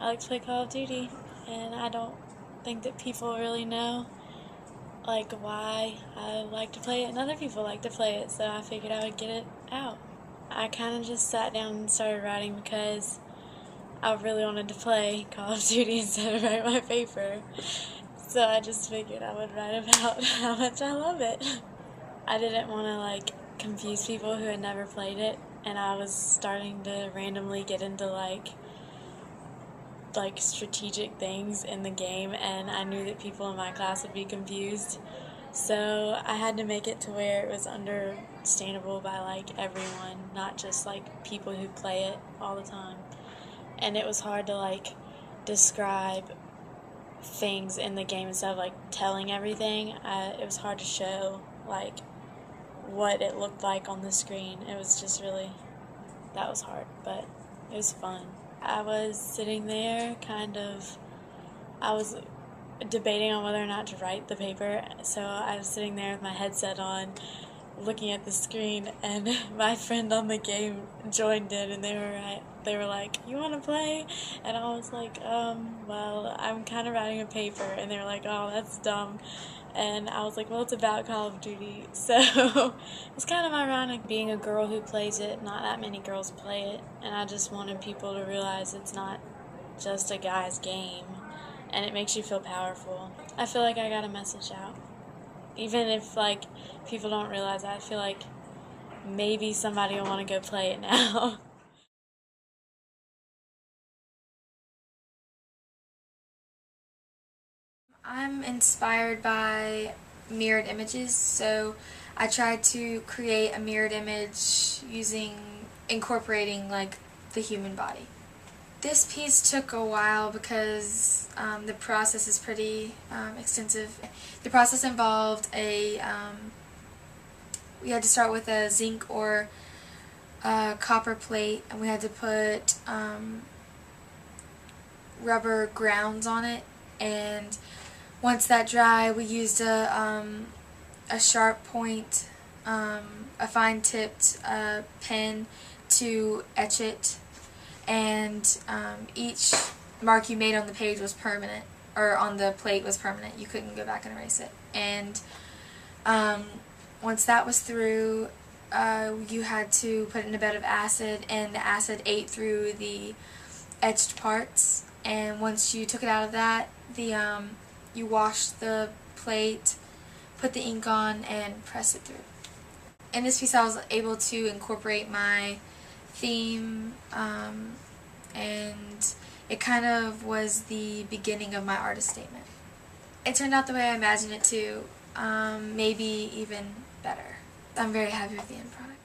I like to play Call of Duty, and I don't think that people really know like why I like to play it and other people like to play it, so I figured I would get it out. I kind of just sat down and started writing because I really wanted to play Call of Duty instead of write my paper. So I just figured I would write about how much I love it. I didn't want to confuse people who had never played it, and I was starting to randomly get into strategic things in the game, and I knew that people in my class would be confused. So I had to make it to where it was understandable by everyone, not just people who play it all the time. And it was hard to describe things in the game instead of telling everything. It was hard to show what it looked like on the screen. It was just really, that was hard, but it was fun. I was sitting there I was debating on whether or not to write the paper, so I was sitting there with my headset on, looking at the screen, and my friend on the game joined in, and they were like, "You want to play?" And I was like, well, I'm kind of writing a paper, and they were like, "Oh, that's dumb." And I was like, well, it's about Call of Duty. So it's kind of ironic being a girl who plays it. Not that many girls play it, and I just wanted people to realize it's not just a guy's game, and it makes you feel powerful. I feel like I got a message out. Even if people don't realize that, I feel like maybe somebody will want to go play it now. I'm inspired by mirrored images, so I tried to create a mirrored image incorporating the human body. This piece took a while because the process is pretty extensive. The process involved we had to start with a zinc or copper plate, and we had to put rubber grounds on it, and once that dried, we used a sharp point, a fine-tipped pen to etch it, and each mark you made on the page was permanent, or on the plate was permanent. You couldn't go back and erase it. And once that was through, you had to put it in a bed of acid, and the acid ate through the etched parts. And once you took it out of that, you wash the plate, put the ink on, and press it through. In this piece I was able to incorporate my theme, and it kind of was the beginning of my artist statement. It turned out the way I imagined it to, maybe even better. I'm very happy with the end product.